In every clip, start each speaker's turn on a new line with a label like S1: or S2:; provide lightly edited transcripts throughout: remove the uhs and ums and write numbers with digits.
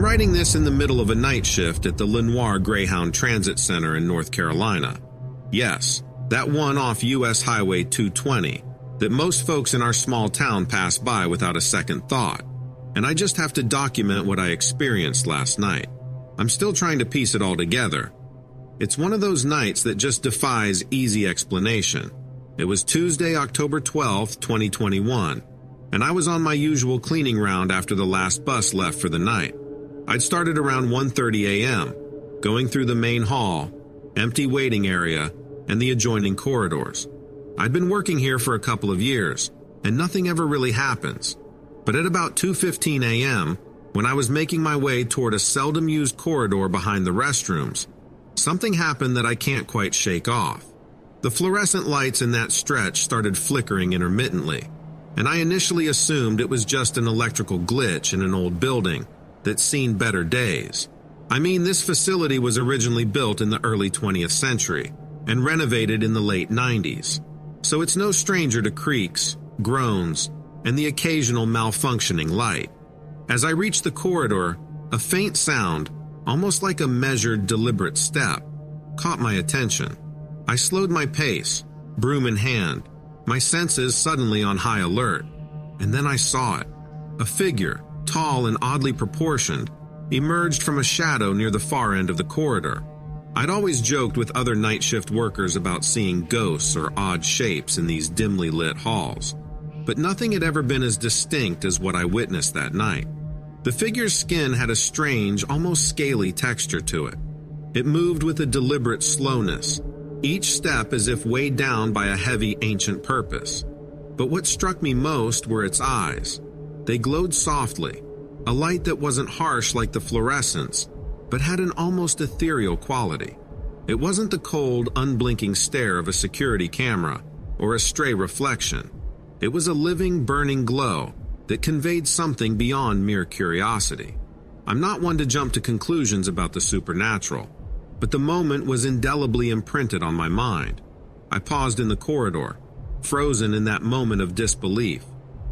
S1: I'm writing this in the middle of a night shift at the Lenoir Greyhound Transit Center in North Carolina. Yes, that one off U.S. Highway 220 that most folks in our small town pass by without a second thought. And I just have to document what I experienced last night. I'm still trying to piece it all together. It's one of those nights that just defies easy explanation. It was Tuesday, October 12th, 2021, and I was on my usual cleaning round after the last bus left for the night. I'd started around 1:30 a.m., going through the main hall, empty waiting area, and the adjoining corridors. I'd been working here for a couple of years, and nothing ever really happens. But at about 2:15 a.m., when I was making my way toward a seldom-used corridor behind the restrooms, something happened that I can't quite shake off. The fluorescent lights in that stretch started flickering intermittently, and I initially assumed it was just an electrical glitch in an old building that's seen better days. I mean, this facility was originally built in the early 20th century and renovated in the late 90s, so it's no stranger to creaks, groans, and the occasional malfunctioning light. As I reached the corridor, a faint sound, almost like a measured, deliberate step, caught my attention. I slowed my pace, broom in hand, my senses suddenly on high alert, and then I saw it. A figure, tall and oddly proportioned, emerged from a shadow near the far end of the corridor. I'd always joked with other night shift workers about seeing ghosts or odd shapes in these dimly lit halls, but nothing had ever been as distinct as what I witnessed that night. The figure's skin had a strange, almost scaly texture to it. It moved with a deliberate slowness, each step as if weighed down by a heavy ancient purpose. But what struck me most were its eyes. They glowed softly, a light that wasn't harsh like the fluorescence, but had an almost ethereal quality. It wasn't the cold, unblinking stare of a security camera or a stray reflection. It was a living, burning glow that conveyed something beyond mere curiosity. I'm not one to jump to conclusions about the supernatural, but the moment was indelibly imprinted on my mind. I paused in the corridor, frozen in that moment of disbelief,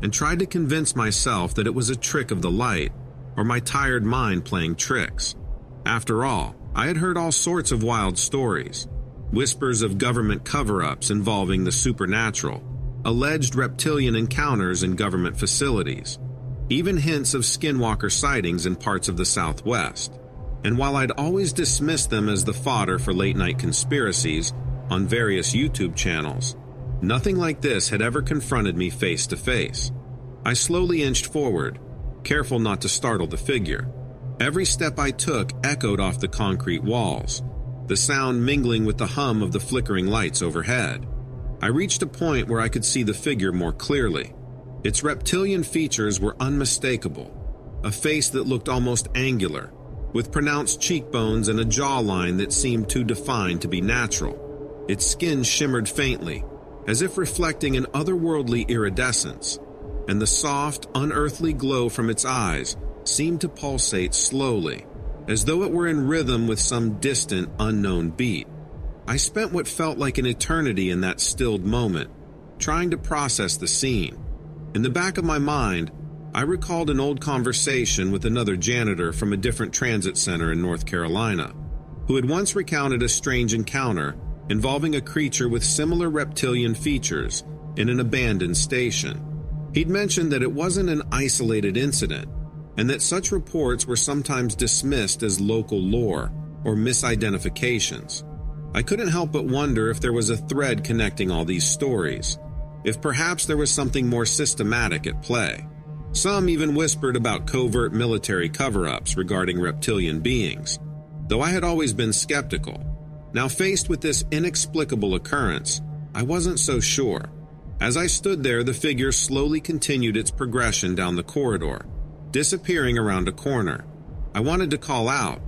S1: and tried to convince myself that it was a trick of the light or my tired mind playing tricks. After all, I had heard all sorts of wild stories, whispers of government cover-ups involving the supernatural, alleged reptilian encounters in government facilities, even hints of skinwalker sightings in parts of the Southwest. And while I'd always dismissed them as the fodder for late-night conspiracies on various YouTube channels, nothing like this had ever confronted me face to face. I slowly inched forward, careful not to startle the figure. Every step I took echoed off the concrete walls, the sound mingling with the hum of the flickering lights overhead. I reached a point where I could see the figure more clearly. Its reptilian features were unmistakable, a face that looked almost angular, with pronounced cheekbones and a jawline that seemed too defined to be natural. Its skin shimmered faintly, as if reflecting an otherworldly iridescence, and the soft, unearthly glow from its eyes seemed to pulsate slowly, as though it were in rhythm with some distant, unknown beat. I spent what felt like an eternity in that stilled moment, trying to process the scene. In the back of my mind, I recalled an old conversation with another janitor from a different transit center in North Carolina, who had once recounted a strange encounter involving a creature with similar reptilian features in an abandoned station. He'd mentioned that it wasn't an isolated incident, and that such reports were sometimes dismissed as local lore or misidentifications. I couldn't help but wonder if there was a thread connecting all these stories, if perhaps there was something more systematic at play. Some even whispered about covert military cover-ups regarding reptilian beings, though I had always been skeptical. Now faced with this inexplicable occurrence, I wasn't so sure. As I stood there, the figure slowly continued its progression down the corridor, disappearing around a corner. I wanted to call out,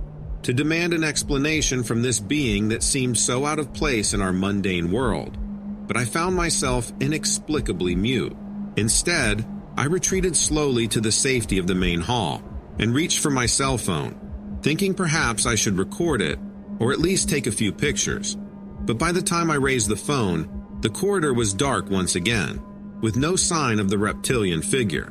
S1: to demand an explanation from this being that seemed so out of place in our mundane world, but I found myself inexplicably mute. Instead, I retreated slowly to the safety of the main hall and reached for my cell phone, thinking perhaps I should record it or at least take a few pictures. But by the time I raised the phone, the corridor was dark once again, with no sign of the reptilian figure.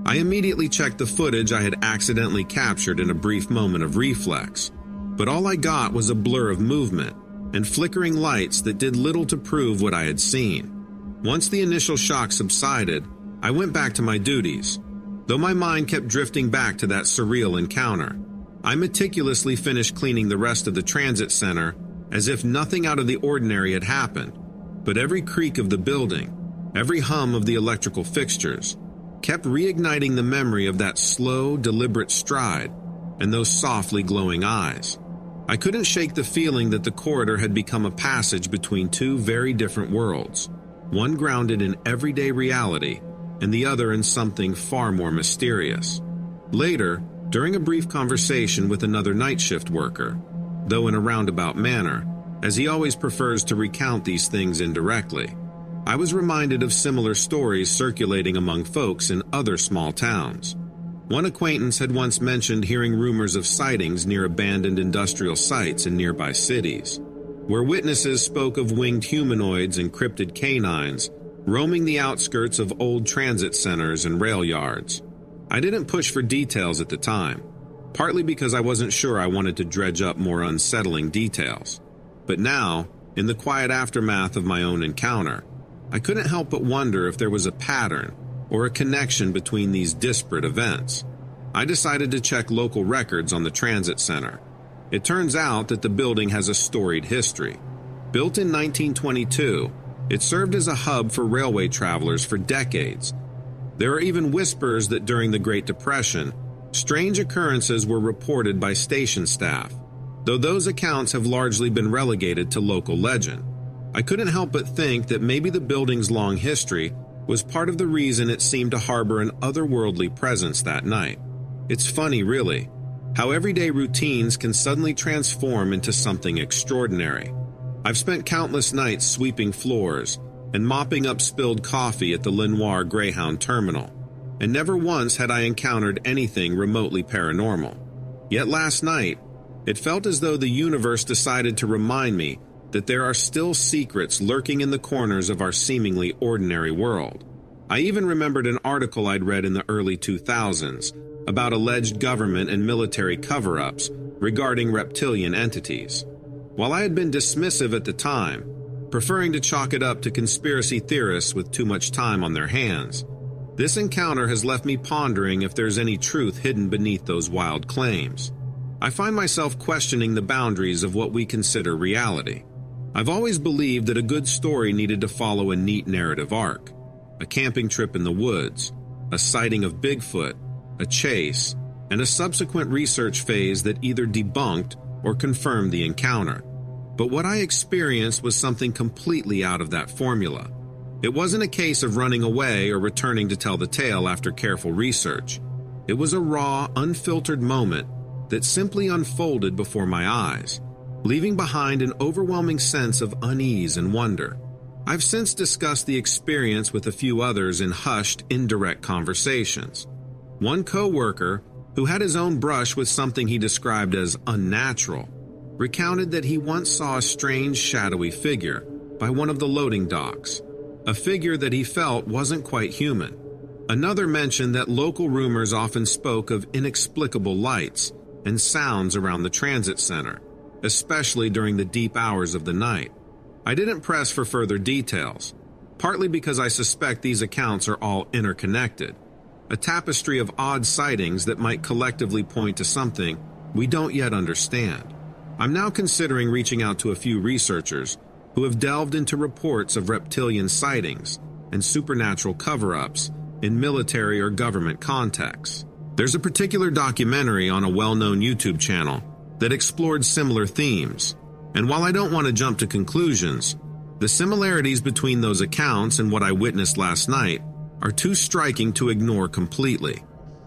S1: I immediately checked the footage I had accidentally captured in a brief moment of reflex, but all I got was a blur of movement and flickering lights that did little to prove what I had seen. Once the initial shock subsided, I went back to my duties. Though my mind kept drifting back to that surreal encounter, I meticulously finished cleaning the rest of the transit center as if nothing out of the ordinary had happened. But every creak of the building, every hum of the electrical fixtures, kept reigniting the memory of that slow, deliberate stride and those softly glowing eyes. I couldn't shake the feeling that the corridor had become a passage between two very different worlds, one grounded in everyday reality and the other in something far more mysterious. Later, during a brief conversation with another night shift worker, though in a roundabout manner, as he always prefers to recount these things indirectly, I was reminded of similar stories circulating among folks in other small towns. One acquaintance had once mentioned hearing rumors of sightings near abandoned industrial sites in nearby cities, where witnesses spoke of winged humanoids and cryptid canines roaming the outskirts of old transit centers and rail yards. I didn't push for details at the time, partly because I wasn't sure I wanted to dredge up more unsettling details. But now, in the quiet aftermath of my own encounter, I couldn't help but wonder if there was a pattern or a connection between these disparate events. I decided to check local records on the transit center. It turns out that the building has a storied history. Built in 1922, it served as a hub for railway travelers for decades. There are even whispers that during the Great Depression, strange occurrences were reported by station staff, though those accounts have largely been relegated to local legend. I couldn't help but think that maybe the building's long history was part of the reason it seemed to harbor an otherworldly presence that night. It's funny, really, how everyday routines can suddenly transform into something extraordinary. I've spent countless nights sweeping floors and mopping up spilled coffee at the Lenoir Greyhound terminal, and never once had I encountered anything remotely paranormal. Yet last night, it felt as though the universe decided to remind me that there are still secrets lurking in the corners of our seemingly ordinary world. I even remembered an article I'd read in the early 2000s about alleged government and military cover-ups regarding reptilian entities. While I had been dismissive at the time, preferring to chalk it up to conspiracy theorists with too much time on their hands, this encounter has left me pondering if there's any truth hidden beneath those wild claims. I find myself questioning the boundaries of what we consider reality. I've always believed that a good story needed to follow a neat narrative arc: a camping trip in the woods, a sighting of Bigfoot, a chase, and a subsequent research phase that either debunked or confirmed the encounter. But what I experienced was something completely out of that formula. It wasn't a case of running away or returning to tell the tale after careful research. It was a raw, unfiltered moment that simply unfolded before my eyes, leaving behind an overwhelming sense of unease and wonder. I've since discussed the experience with a few others in hushed, indirect conversations. One co-worker, who had his own brush with something he described as unnatural, recounted that he once saw a strange, shadowy figure by one of the loading docks, a figure that he felt wasn't quite human. Another mentioned that local rumors often spoke of inexplicable lights and sounds around the transit center, especially during the deep hours of the night. I didn't press for further details, partly because I suspect these accounts are all interconnected, a tapestry of odd sightings that might collectively point to something we don't yet understand. I'm now considering reaching out to a few researchers who have delved into reports of reptilian sightings and supernatural cover-ups in military or government contexts. There's a particular documentary on a well-known YouTube channel that explored similar themes, and while I don't want to jump to conclusions, the similarities between those accounts and what I witnessed last night are too striking to ignore completely.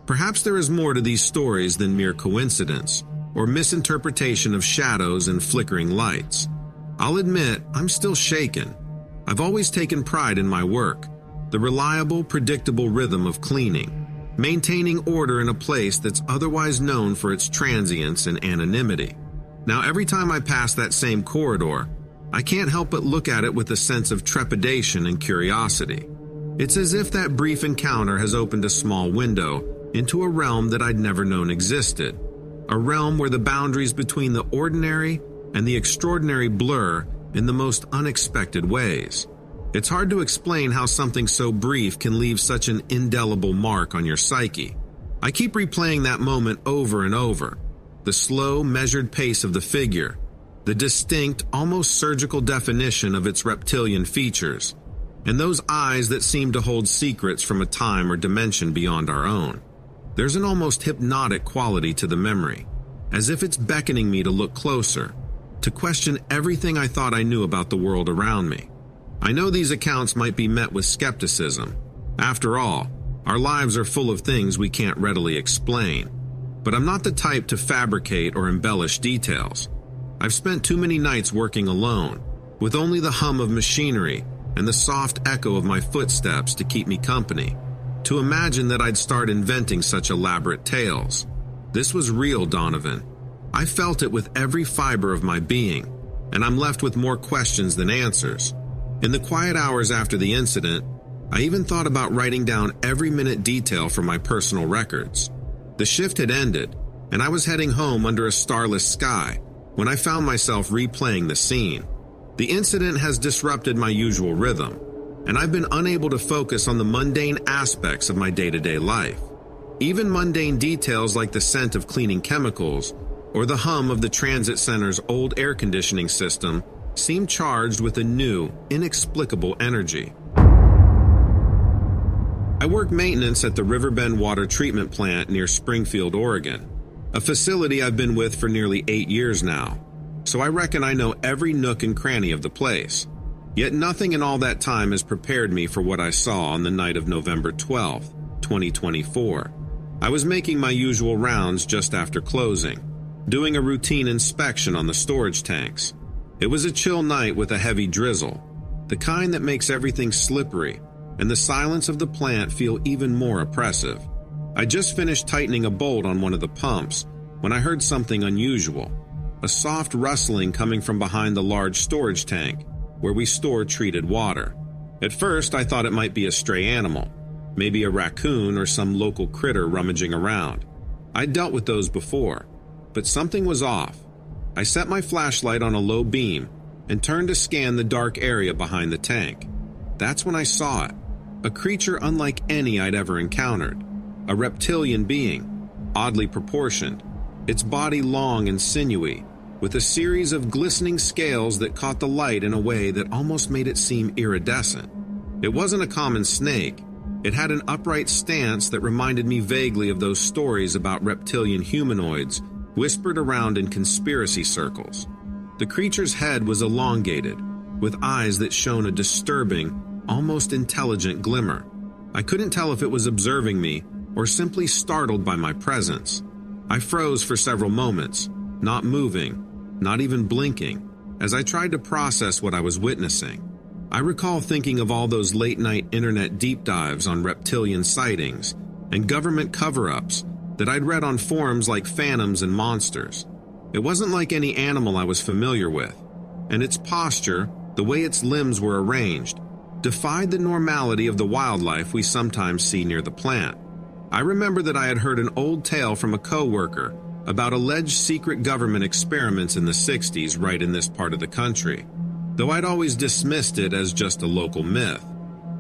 S1: Perhaps there is more to these stories than mere coincidence or misinterpretation of shadows and flickering lights. I'll admit, I'm still shaken. I've always taken pride in my work, the reliable, predictable rhythm of cleaning, maintaining order in a place that's otherwise known for its transience and anonymity. Now, every time I pass that same corridor, I can't help but look at it with a sense of trepidation and curiosity. It's as if that brief encounter has opened a small window into a realm that I'd never known existed. A realm where the boundaries between the ordinary and the extraordinary blur in the most unexpected ways. It's hard to explain how something so brief can leave such an indelible mark on your psyche. I keep replaying that moment over and over. The slow, measured pace of the figure, the distinct, almost surgical definition of its reptilian features, and those eyes that seem to hold secrets from a time or dimension beyond our own. There's an almost hypnotic quality to the memory, as if it's beckoning me to look closer, to question everything I thought I knew about the world around me. I know these accounts might be met with skepticism. After all, our lives are full of things we can't readily explain. But I'm not the type to fabricate or embellish details. I've spent too many nights working alone, with only the hum of machinery and the soft echo of my footsteps to keep me company, to imagine that I'd start inventing such elaborate tales. This was real, Donovan. I felt it with every fiber of my being, and I'm left with more questions than answers. In the quiet hours after the incident, I even thought about writing down every minute detail from my personal records. The shift had ended, and I was heading home under a starless sky when I found myself replaying the scene. The incident has disrupted my usual rhythm, and I've been unable to focus on the mundane aspects of my day-to-day life. Even mundane details like the scent of cleaning chemicals or the hum of the transit center's old air conditioning system seem charged with a new, inexplicable energy. I work maintenance at the Riverbend Water Treatment Plant near Springfield, Oregon, a facility I've been with for nearly 8 years now, so I reckon I know every nook and cranny of the place. Yet nothing in all that time has prepared me for what I saw on the night of November 12th, 2024. I was making my usual rounds just after closing, doing a routine inspection on the storage tanks. It was a chill night with a heavy drizzle, the kind that makes everything slippery and the silence of the plant feel even more oppressive. I just finished tightening a bolt on one of the pumps when I heard something unusual, a soft rustling coming from behind the large storage tank where we store treated water. At first, I thought it might be a stray animal, maybe a raccoon or some local critter rummaging around. I'd dealt with those before, but something was off. I set my flashlight on a low beam and turned to scan the dark area behind the tank. That's when I saw it. A creature unlike any I'd ever encountered. A reptilian being, oddly proportioned, its body long and sinewy, with a series of glistening scales that caught the light in a way that almost made it seem iridescent. It wasn't a common snake. It had an upright stance that reminded me vaguely of those stories about reptilian humanoids whispered around in conspiracy circles. The creature's head was elongated, with eyes that shone a disturbing, almost intelligent glimmer. I couldn't tell if it was observing me or simply startled by my presence. I froze for several moments, not moving, not even blinking, as I tried to process what I was witnessing. I recall thinking of all those late-night internet deep dives on reptilian sightings and government cover-ups that I'd read on forums like Phantoms and Monsters. It wasn't like any animal I was familiar with, and its posture, the way its limbs were arranged, defied the normality of the wildlife we sometimes see near the plant. I remember that I had heard an old tale from a coworker about alleged secret government experiments in the 60s right in this part of the country, though I'd always dismissed it as just a local myth.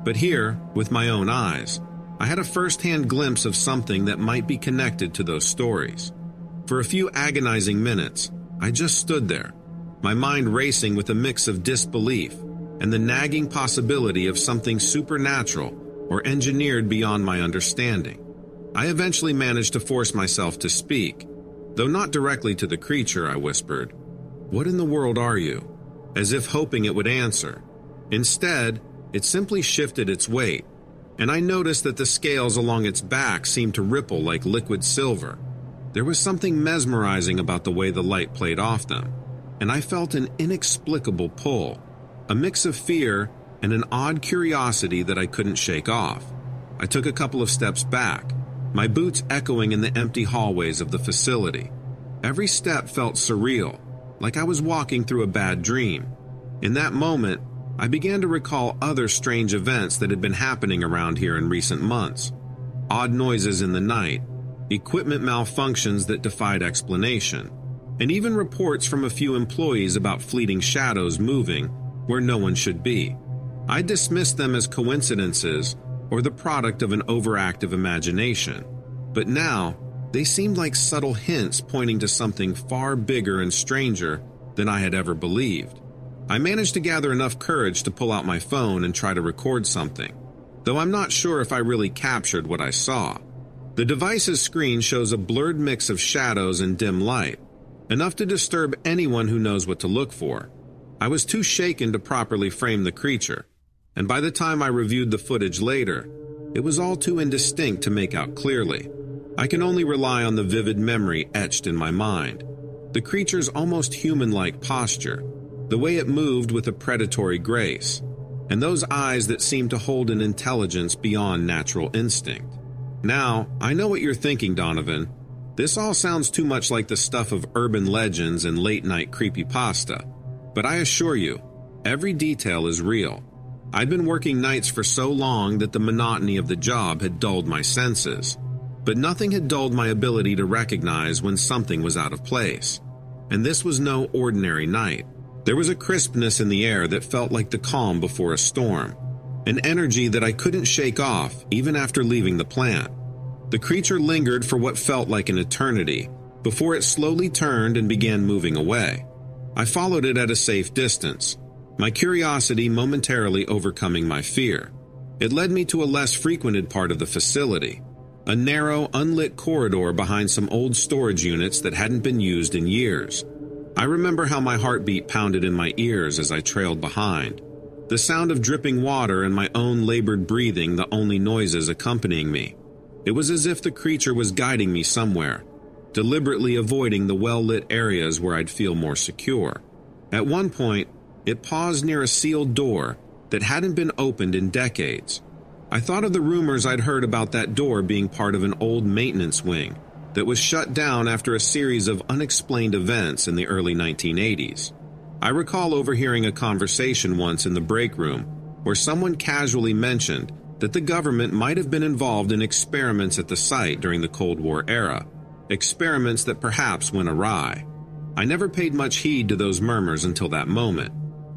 S1: But here, with my own eyes, I had a first-hand glimpse of something that might be connected to those stories. For a few agonizing minutes, I just stood there, my mind racing with a mix of disbelief and the nagging possibility of something supernatural or engineered beyond my understanding. I eventually managed to force myself to speak, though not directly to the creature. I whispered, "What in the world are you?" as if hoping it would answer. Instead, it simply shifted its weight, and I noticed that the scales along its back seemed to ripple like liquid silver. There was something mesmerizing about the way the light played off them, and I felt an inexplicable pull, a mix of fear and an odd curiosity that I couldn't shake off. I took a couple of steps back, my boots echoing in the empty hallways of the facility. Every step felt surreal, like I was walking through a bad dream. In that moment, I began to recall other strange events that had been happening around here in recent months. Odd noises in the night, equipment malfunctions that defied explanation, and even reports from a few employees about fleeting shadows moving where no one should be. I dismissed them as coincidences or the product of an overactive imagination, but now they seemed like subtle hints pointing to something far bigger and stranger than I had ever believed. I managed to gather enough courage to pull out my phone and try to record something, though I'm not sure if I really captured what I saw. The device's screen shows a blurred mix of shadows and dim light, enough to disturb anyone who knows what to look for. I was too shaken to properly frame the creature, and by the time I reviewed the footage later, it was all too indistinct to make out clearly. I can only rely on the vivid memory etched in my mind. The creature's almost human-like posture, the way it moved with a predatory grace, and those eyes that seemed to hold an intelligence beyond natural instinct. Now, I know what you're thinking, Donovan. This all sounds too much like the stuff of urban legends and late-night creepypasta, but I assure you, every detail is real. I'd been working nights for so long that the monotony of the job had dulled my senses, but nothing had dulled my ability to recognize when something was out of place. And this was no ordinary night. There was a crispness in the air that felt like the calm before a storm, an energy that I couldn't shake off even after leaving the plant. The creature lingered for what felt like an eternity before it slowly turned and began moving away. I followed it at a safe distance, my curiosity momentarily overcoming my fear. It led me to a less frequented part of the facility, a narrow, unlit corridor behind some old storage units that hadn't been used in years. I remember how my heartbeat pounded in my ears as I trailed behind, the sound of dripping water and my own labored breathing the only noises accompanying me. It was as if the creature was guiding me somewhere, deliberately avoiding the well-lit areas where I'd feel more secure. At one point, it paused near a sealed door that hadn't been opened in decades. I thought of the rumors I'd heard about that door being part of an old maintenance wing that was shut down after a series of unexplained events in the early 1980s. I recall overhearing a conversation once in the break room where someone casually mentioned that the government might have been involved in experiments at the site during the Cold War era, experiments that perhaps went awry. I never paid much heed to those murmurs until that moment.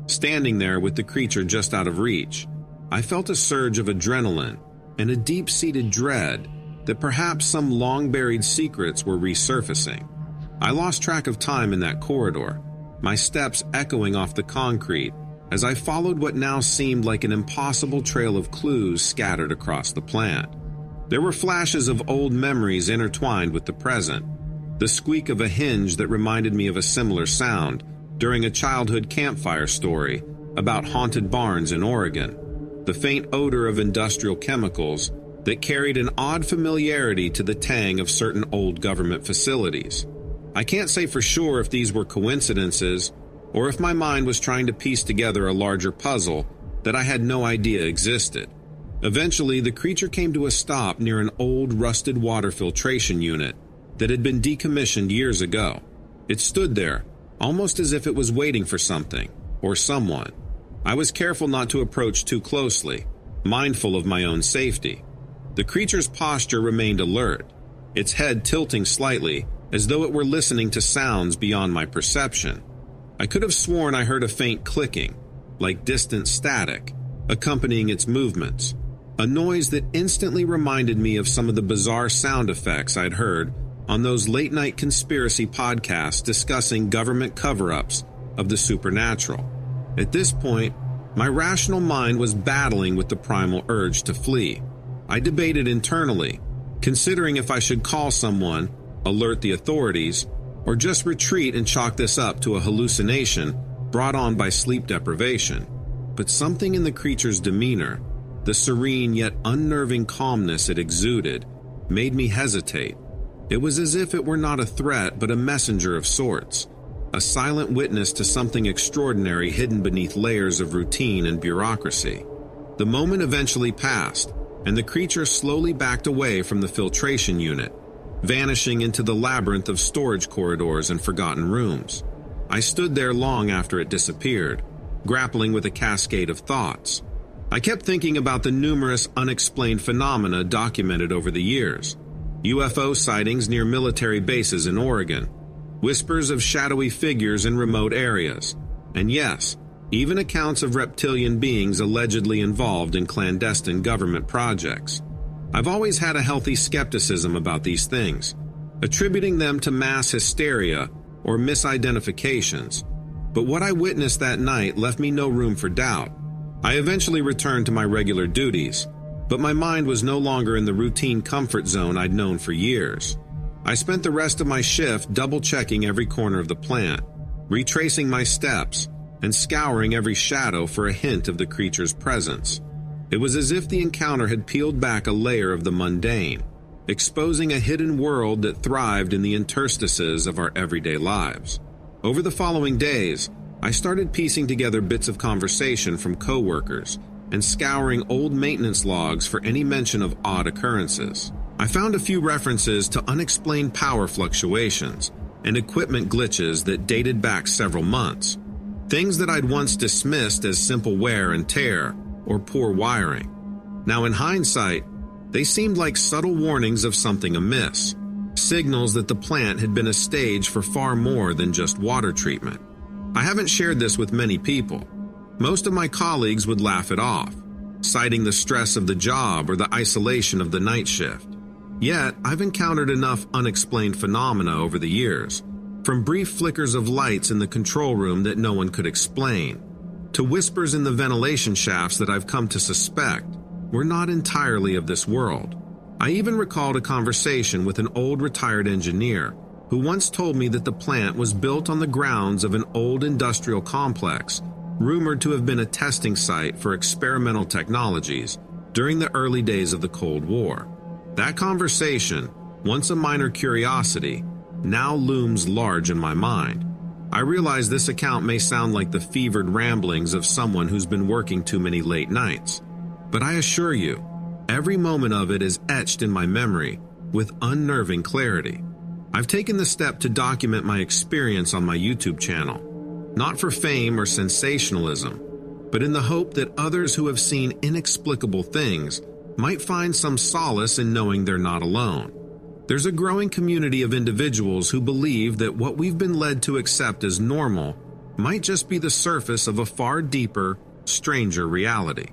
S1: Standing there with the creature just out of reach, I felt a surge of adrenaline and a deep-seated dread that perhaps some long-buried secrets were resurfacing. I lost track of time in that corridor, my steps echoing off the concrete as I followed what now seemed like an impossible trail of clues scattered across the plant. There were flashes of old memories intertwined with the present, the squeak of a hinge that reminded me of a similar sound during a childhood campfire story about haunted barns in Oregon, the faint odor of industrial chemicals that carried an odd familiarity to the tang of certain old government facilities. I can't say for sure if these were coincidences or if my mind was trying to piece together a larger puzzle that I had no idea existed. Eventually, the creature came to a stop near an old rusted water filtration unit that had been decommissioned years ago. It stood there, almost as if it was waiting for something or someone. I was careful not to approach too closely, mindful of my own safety. The creature's posture remained alert, its head tilting slightly as though it were listening to sounds beyond my perception. I could have sworn I heard a faint clicking, like distant static, accompanying its movements, a noise that instantly reminded me of some of the bizarre sound effects I'd heard on those late-night conspiracy podcasts discussing government cover-ups of the supernatural. At this point, my rational mind was battling with the primal urge to flee. I debated internally, considering if I should call someone, alert the authorities, or just retreat and chalk this up to a hallucination brought on by sleep deprivation. But something in the creature's demeanor, the serene yet unnerving calmness it exuded, made me hesitate. It was as if it were not a threat but a messenger of sorts, a silent witness to something extraordinary hidden beneath layers of routine and bureaucracy. The moment eventually passed, and the creature slowly backed away from the filtration unit, vanishing into the labyrinth of storage corridors and forgotten rooms. I stood there long after it disappeared, grappling with a cascade of thoughts. I kept thinking about the numerous unexplained phenomena documented over the years. UFO sightings near military bases in Oregon, whispers of shadowy figures in remote areas, and yes, even accounts of reptilian beings allegedly involved in clandestine government projects. I've always had a healthy skepticism about these things, attributing them to mass hysteria or misidentifications. But what I witnessed that night left me no room for doubt. I eventually returned to my regular duties, but my mind was no longer in the routine comfort zone I'd known for years. I spent the rest of my shift double-checking every corner of the plant, retracing my steps, and scouring every shadow for a hint of the creature's presence. It was as if the encounter had peeled back a layer of the mundane, exposing a hidden world that thrived in the interstices of our everyday lives. Over the following days, I started piecing together bits of conversation from coworkers and scouring old maintenance logs for any mention of odd occurrences. I found a few references to unexplained power fluctuations and equipment glitches that dated back several months, things that I'd once dismissed as simple wear and tear or poor wiring. Now, in hindsight, they seemed like subtle warnings of something amiss, signals that the plant had been a stage for far more than just water treatment. I haven't shared this with many people. Most of my colleagues would laugh it off, citing the stress of the job or the isolation of the night shift. Yet, I've encountered enough unexplained phenomena over the years, from brief flickers of lights in the control room that no one could explain, to whispers in the ventilation shafts that I've come to suspect were not entirely of this world. I even recalled a conversation with an old retired engineer who once told me that the plant was built on the grounds of an old industrial complex rumored to have been a testing site for experimental technologies during the early days of the Cold War. That conversation, once a minor curiosity, now looms large in my mind. I realize this account may sound like the fevered ramblings of someone who's been working too many late nights, but I assure you, every moment of it is etched in my memory with unnerving clarity. I've taken the step to document my experience on my YouTube channel, not for fame or sensationalism, but in the hope that others who have seen inexplicable things might find some solace in knowing they're not alone. There's a growing community of individuals who believe that what we've been led to accept as normal might just be the surface of a far deeper, stranger reality.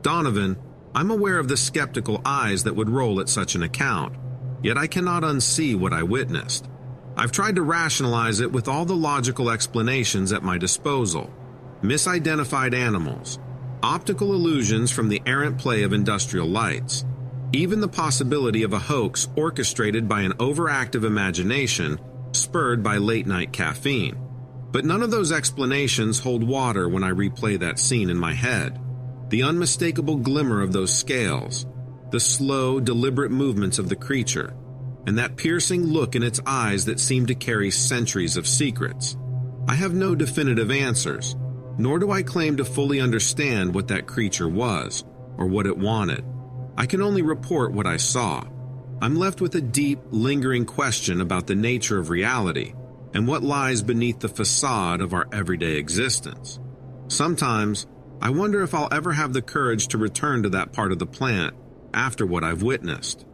S1: Donovan, I'm aware of the skeptical eyes that would roll at such an account, yet I cannot unsee what I witnessed. I've tried to rationalize it with all the logical explanations at my disposal: misidentified animals, optical illusions from the errant play of industrial lights, even the possibility of a hoax orchestrated by an overactive imagination spurred by late-night caffeine. But none of those explanations hold water when I replay that scene in my head. The unmistakable glimmer of those scales, the slow, deliberate movements of the creature, and that piercing look in its eyes that seemed to carry centuries of secrets. I have no definitive answers, nor do I claim to fully understand what that creature was or what it wanted. I can only report what I saw. I'm left with a deep, lingering question about the nature of reality and what lies beneath the facade of our everyday existence. Sometimes, I wonder if I'll ever have the courage to return to that part of the plant after what I've witnessed.